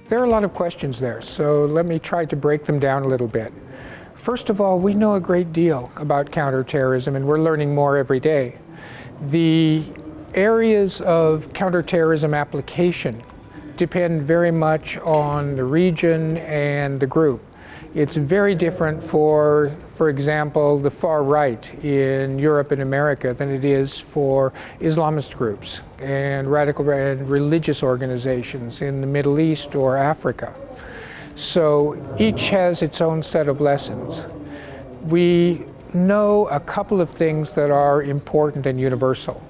There are a lot of questions there, so let me try to break them down a little bit. First of all, we know a great deal about counterterrorism, and we're learning more every day. The areas of counterterrorism application depend very much on the region and the group. It's very different for example, the far right in Europe and America than it is for Islamist groups and radical and religious organizations in the Middle East or Africa. So each has its own set of lessons. We know a couple of things that are important and universal.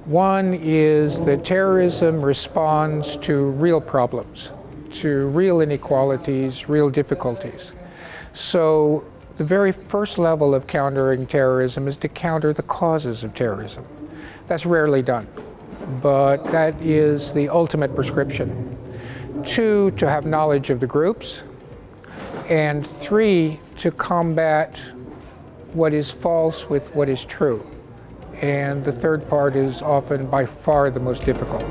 One is that terrorism responds to real problems, to real inequalities, real difficulties. So the very first level of countering terrorism is to counter the causes of terrorism. That's rarely done, but that is the ultimate prescription. 2, to have knowledge of the groups, and 3, to combat what is false with what is true. And the third part is often by far the most difficult.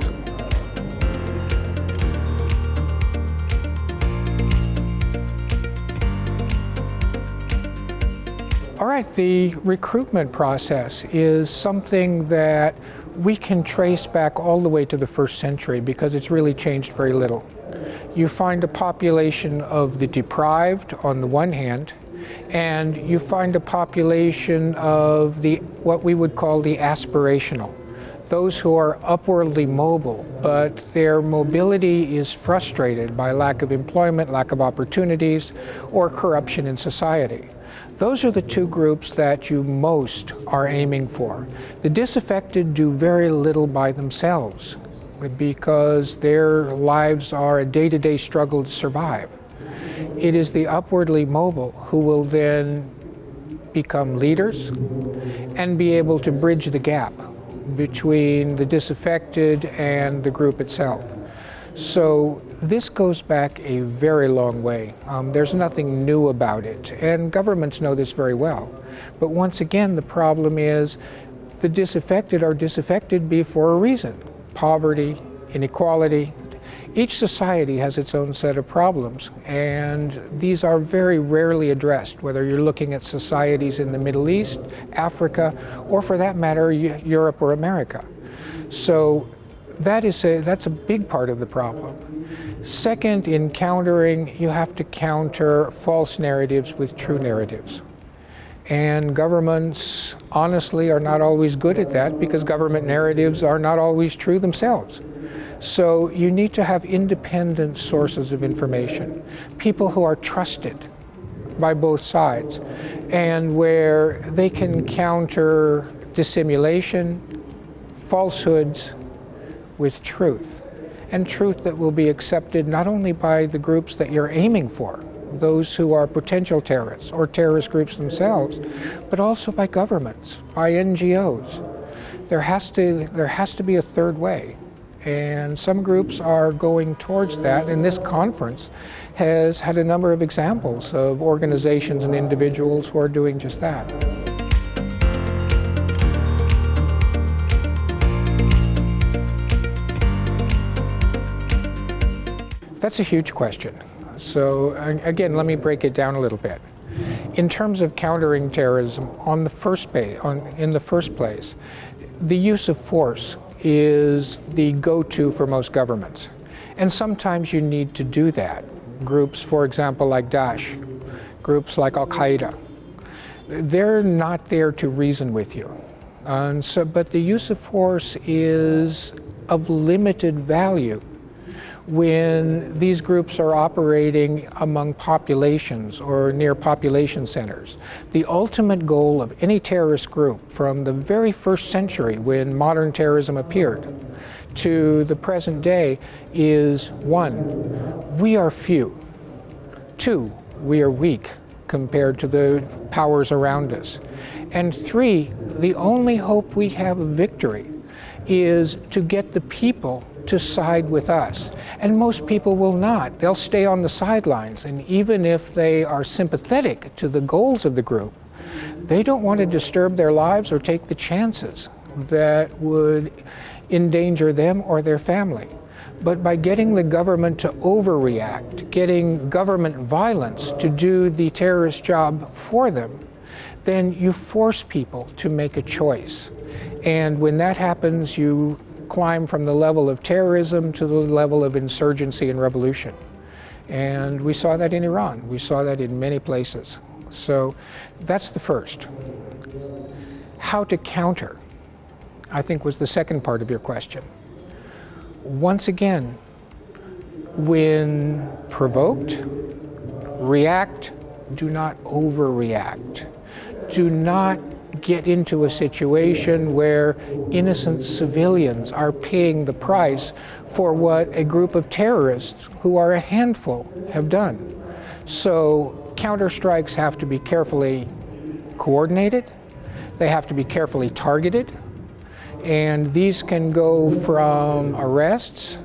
All right, the recruitment process is something that we can trace back all the way to the 1st century because it's really changed very little. You find a population of the deprived on the one hand, and you find a population of what we would call the aspirational, those who are upwardly mobile, but their mobility is frustrated by lack of employment, lack of opportunities, or corruption in society. Those are the 2 groups that you most are aiming for. The disaffected do very little by themselves because their lives are a day-to-day struggle to survive. It is the upwardly mobile who will then become leaders and be able to bridge the gap between the disaffected and the group itself. So this goes back a very long way. There's nothing new about it, and governments know this very well. But once again, the problem is the disaffected are disaffected for a reason. Poverty, inequality. Each society has its own set of problems, and these are very rarely addressed, whether you're looking at societies in the Middle East, Africa, or for that matter, Europe or America. So that's a big part of the problem. Second, in countering, you have to counter false narratives with true narratives. And governments, honestly, are not always good at that because government narratives are not always true themselves. So you need to have independent sources of information, people who are trusted by both sides, and where they can counter dissimulation, falsehoods with truth, and truth that will be accepted not only by the groups that you're aiming for, those who are potential terrorists or terrorist groups themselves, but also by governments, by NGOs. There has to be a third way. And some groups are going towards that, and this conference has had a number of examples of organizations and individuals who are doing just that. That's a huge question. So again, let me break it down a little bit. In terms of countering terrorism, in the first place, the use of force is the go-to for most governments. And sometimes you need to do that. Groups, for example, like Daesh, groups like Al-Qaeda, they're not there to reason with you. But the use of force is of limited value when these groups are operating among populations or near population centers. The ultimate goal of any terrorist group from the very 1st century when modern terrorism appeared to the present day is 1, we are few. 2, we are weak compared to the powers around us. And 3, the only hope we have of victory is to get the people to side with us. And most people will not. They'll stay on the sidelines. And even if they are sympathetic to the goals of the group, they don't want to disturb their lives or take the chances that would endanger them or their family. but by getting the government to overreact, getting government violence to do the terrorist job for them, then you force people to make a choice. And when that happens, you climb from the level of terrorism to the level of insurgency and revolution. And we saw that in Iran. We saw that in many places. So that's the first. How to counter, I think, was the second part of your question. Once again, when provoked, react, do not overreact. Do not get into a situation where innocent civilians are paying the price for what a group of terrorists, who are a handful, have done. So counterstrikes have to be carefully coordinated. They have to be carefully targeted. And these can go from arrests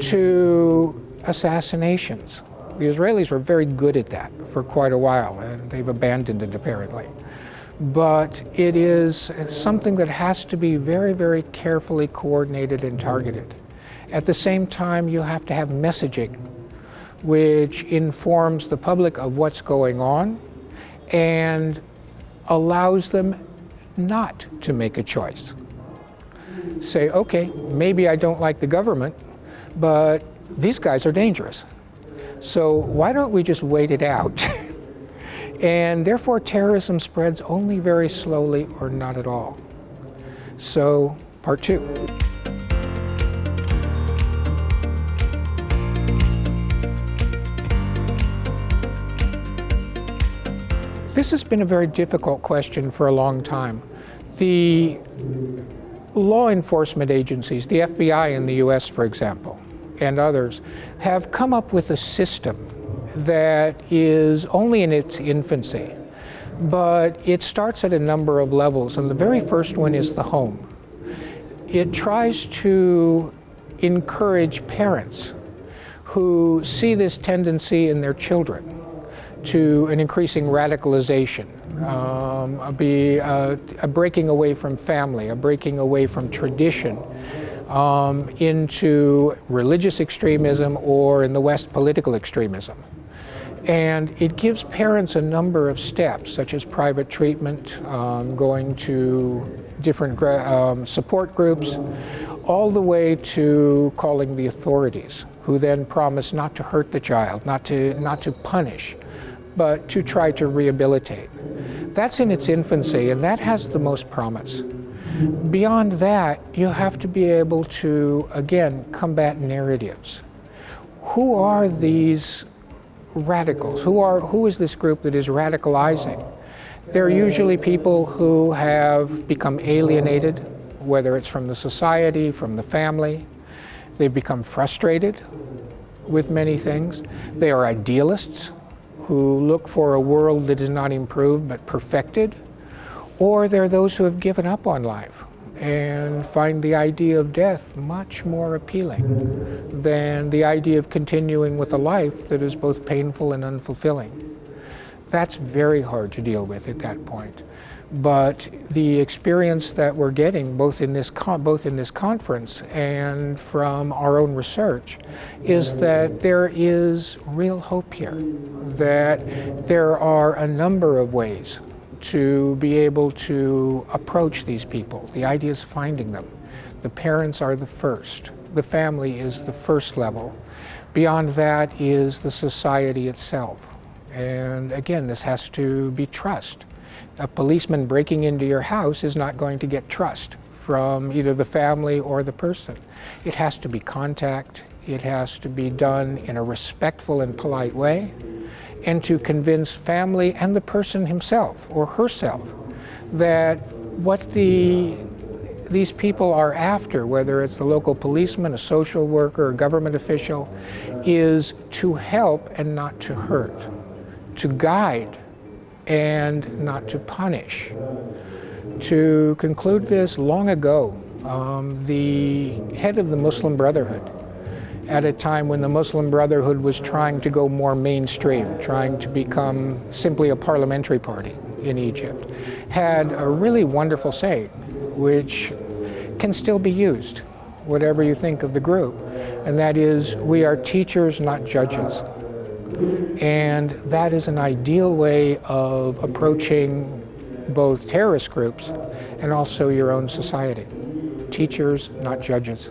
to assassinations. The Israelis were very good at that for quite a while, and they've abandoned it apparently. But it is something that has to be very, very carefully coordinated and targeted. At the same time, you have to have messaging which informs the public of what's going on and allows them not to make a choice. Say, okay, maybe I don't like the government, but these guys are dangerous. So why don't we just wait it out? And therefore, terrorism spreads only very slowly or not at all. So, part two. This has been a very difficult question for a long time. The law enforcement agencies, the FBI in the US, for example, and others, have come up with a system that is only in its infancy, but it starts at a number of levels, and the very first one is the home. It tries to encourage parents who see this tendency in their children to an increasing radicalization, a breaking away from family, a breaking away from tradition, into religious extremism, or in the West, political extremism. And it gives parents a number of steps, such as private treatment, going to different support groups, all the way to calling the authorities, who then promise not to hurt the child, not to punish, but to try to rehabilitate. That's in its infancy, and that has the most promise. Beyond that, you have to be able to, again, combat narratives. Who are these radicals? Who is this group that is radicalizing? They're usually people who have become alienated, whether it's from the society, from the family. They've become frustrated with many things. They are idealists who look for a world that is not improved but perfected. Or there are those who have given up on life and find the idea of death much more appealing than the idea of continuing with a life that is both painful and unfulfilling. That's very hard to deal with at that point. But the experience that we're getting, both in this conference and from our own research, is that there is real hope here, that there are a number of ways to be able to approach these people. The idea is finding them. The parents are the first. The family is the first level. Beyond that is the society itself. And again, this has to be trust. A policeman breaking into your house is not going to get trust from either the family or the person. It has to be contact. It has to be done in a respectful and polite way, and to convince family and the person himself or herself that what these people are after, whether it's the local policeman, a social worker, a government official, is to help and not to hurt, to guide and not to punish. To conclude this, long ago, the head of the Muslim Brotherhood, at a time when the Muslim Brotherhood was trying to go more mainstream, trying to become simply a parliamentary party in Egypt, had a really wonderful saying, which can still be used, whatever you think of the group. and that is we are teachers, not judges. And that is an ideal way of approaching both terrorist groups and also your own society. Teachers, not judges.